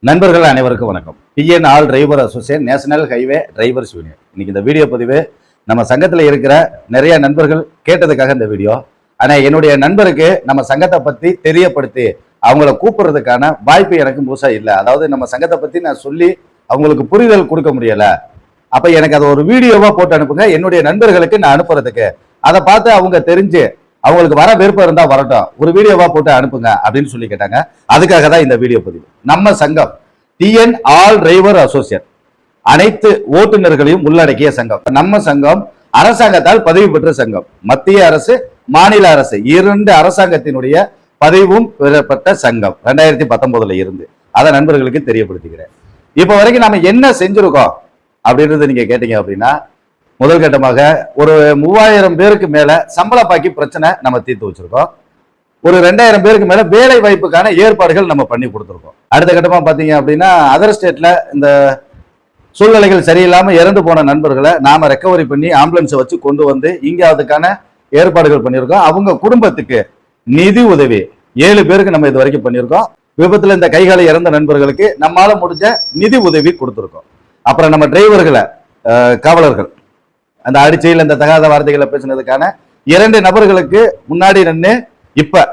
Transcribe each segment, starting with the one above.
நண்பர்கள் அனைவருக்கும் வணக்கம். TN all driver association national highway drivers union. இன்னைக்கு இந்த வீடியோ பதிவு நம்ம சங்கத்தில் இருக்கிற நிறைய நண்பர்கள் கேட்டதுக்காக இந்த வீடியோ. ஆனால் என்னுடைய நண்பருக்கு நம்ம சங்கத்தை பற்றி தெரியப்படுத்தி அவங்கள கூப்பிடுறதுக்கான வாய்ப்பு எனக்கு முழுசா இல்லை. அதாவது நம்ம சங்கத்தை பற்றி நான் சொல்லி அவங்களுக்கு புரிதல் கொடுக்க முடியல. அப்போ எனக்கு அதை ஒரு வீடியோவாக போட்டு அனுப்புங்க, என்னுடைய நண்பர்களுக்கு நான் அனுப்புறதுக்கு. அதை பார்த்து அவங்க தெரிஞ்சு அவங்களுக்கு வர விருப்பம் இருந்தா வரட்டும், ஒரு வீடியோவா போட்டு அனுப்புங்க அப்படின்னு சொல்லி கேட்டாங்க. அதுக்காக தான் இந்த வீடியோ பதிவு. நம்ம சங்கம் டிஎன் ஆல் டிரைவர் அசோசியேஷன், அனைத்து ஓட்டுநர்களையும் உள்ளடக்கிய சங்கம். நம்ம சங்கம் அரசாங்கத்தால் பதவி பெற்ற சங்கம். மத்திய அரசு, மாநில அரசு இரண்டு அரசாங்கத்தினுடைய பதவியும் பெறப்பட்ட சங்கம் 2019 இருந்து. அதை நண்பர்களுக்கு தெரியப்படுத்திக்கிறேன். இப்ப வரைக்கும் நம்ம என்ன செஞ்சிருக்கோம் அப்படின்றது நீங்க கேட்டீங்க அப்படின்னா, முதல் கட்டமாக ஒரு 3000 பேருக்கு மேல சம்பள பாக்கி பிரச்சனை நம்ம தீர்த்து வச்சிருக்கோம். ஒரு 2000 பேருக்கு மேல வேலை வாய்ப்புக்கான ஏற்பாடுகள் நம்ம பண்ணி கொடுத்துருக்கோம். அடுத்த கட்டமா பாத்தீங்க அப்படின்னா, அதர் ஸ்டேட்ல இந்த சூழ்நிலைகள் சரியில்லாம இறந்து போன நண்பர்களை நாம ரெக்கவரி பண்ணி ஆம்புலன்ஸை வச்சு கொண்டு வந்து இங்க அதுக்கான ஏற்பாடுகள் பண்ணியிருக்கோம். அவங்க குடும்பத்துக்கு நிதி உதவி 7 பேருக்கு நம்ம இது வரைக்கும் பண்ணியிருக்கோம். விபத்துல இந்த கைகாலை இறந்த நண்பர்களுக்கு நம்மால முடிஞ்ச நிதி உதவி கொடுத்துருக்கோம். அப்புறம் நம்ம டிரைவர்களை, காவலர்கள் அந்த அடிச்சையில் இந்த தகாத வார்த்தைகளை பேசினதுக்கான 2 நபர்களுக்கு முன்னாடி நின்று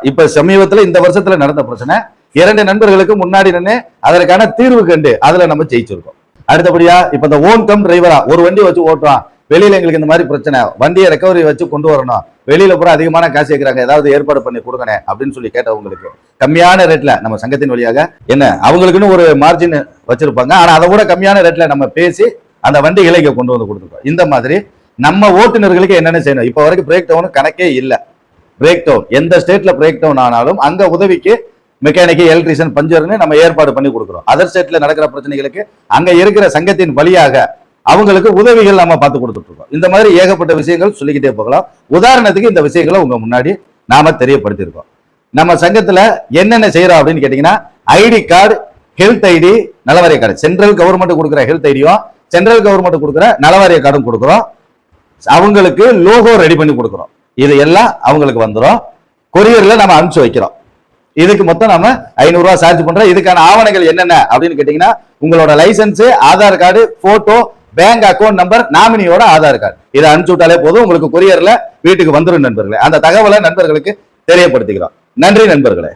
இப்ப சமீபத்துல இந்த வருஷத்துல நடந்த பிரச்சனை 2 நண்பர்களுக்கு முன்னாடி நின்று அதற்கான தீர்வு கண்டு அதுல நம்ம ஜெயிச்சிருக்கோம். அடுத்தபடியா இப்ப இந்த ஓன் கம் டிரைவரா ஒரு வண்டி வச்சு ஓட்டுறோம், வெளியில எங்களுக்கு இந்த மாதிரி பிரச்சனை, வண்டியை ரெக்கவரி வச்சு கொண்டு வரணும், வெளியில பூரா அதிகமான காசு கேட்கிறாங்க, ஏதாவது ஏற்பாடு பண்ணி கொடுக்கணும் அப்படின்னு சொல்லி கேட்டவங்களுக்கு கம்மியான ரேட்ல நம்ம சங்கத்தின் வழியாக என்ன அவங்களுக்குன்னு ஒரு மார்ஜின் வச்சிருப்பாங்க, ஆனா அதை கூட கம்மியான ரேட்ல நம்ம பேசி அந்த வண்டிகளை இங்க கொண்டு வந்து கொடுத்துருக்கோம். இந்த மாதிரி நம்ம ஓட்டுநர்களுக்கு என்னென்ன செய்யணும். இப்போ வரைக்கும் பிரேக் டவுன் கணக்கே இல்லை. பிரேக் டவுன் எந்த ஸ்டேட்ல பிரேக் டவுன் ஆனாலும் அங்க உதவிக்கு மெக்கானிக்கு, எலக்ட்ரிஷியன், பஞ்சர்னு நம்ம ஏற்பாடு பண்ணி கொடுக்குறோம். அதர் ஸ்டேட்ல நடக்கிற பிரச்சனைகளுக்கு அங்க இருக்கிற சங்கத்தின் வழியாக அவங்களுக்கு உதவிகள் நம்ம பார்த்து கொடுத்துட்டு இருக்கோம். இந்த மாதிரி ஏகப்பட்ட விஷயங்கள் சொல்லிக்கிட்டே போகலாம். உதாரணத்துக்கு இந்த விஷயங்களை உங்க முன்னாடி நாம தெரியப்படுத்தியிருக்கோம். நம்ம சங்கத்துல என்னென்ன செய்யறோம் அப்படின்னு கேட்டீங்கன்னா, ஐடி கார்டு, ஹெல்த் ஐடி, நலவாரிய கார்டு, சென்ட்ரல் கவர்மெண்ட் கொடுக்குற ஹெல்த் ஐடியும் சென்ட்ரல் கவர்மெண்ட் கொடுக்குற நலவாரிய கார்டும் கொடுக்குறோம். அவங்களுக்கு லோகோ ரெடி பண்ணி கொடுக்குறோம். இது எல்லாம் அவங்களுக்கு வந்துடும். கொரியர்ல நம்ம அனுப்பிச்சு வைக்கிறோம். இதுக்கு மொத்தம் நம்ம 500 ரூபாய் சார்ஜ் பண்றோம். இதுக்கான ஆவணங்கள் என்னென்ன அப்படின்னு கேட்டீங்கன்னா, உங்களோட license, Aadhaar card, photo, bank account number, நாமினியோட ஆதார் கார்டு, இதை அனுப்பிச்சு விட்டாலே போதும். உங்களுக்கு கொரியர்ல வீட்டுக்கு வந்துடும் நண்பர்களே. அந்த தகவலை நண்பர்களுக்கு தெரியப்படுத்திக்கிறோம். நன்றி நண்பர்களே.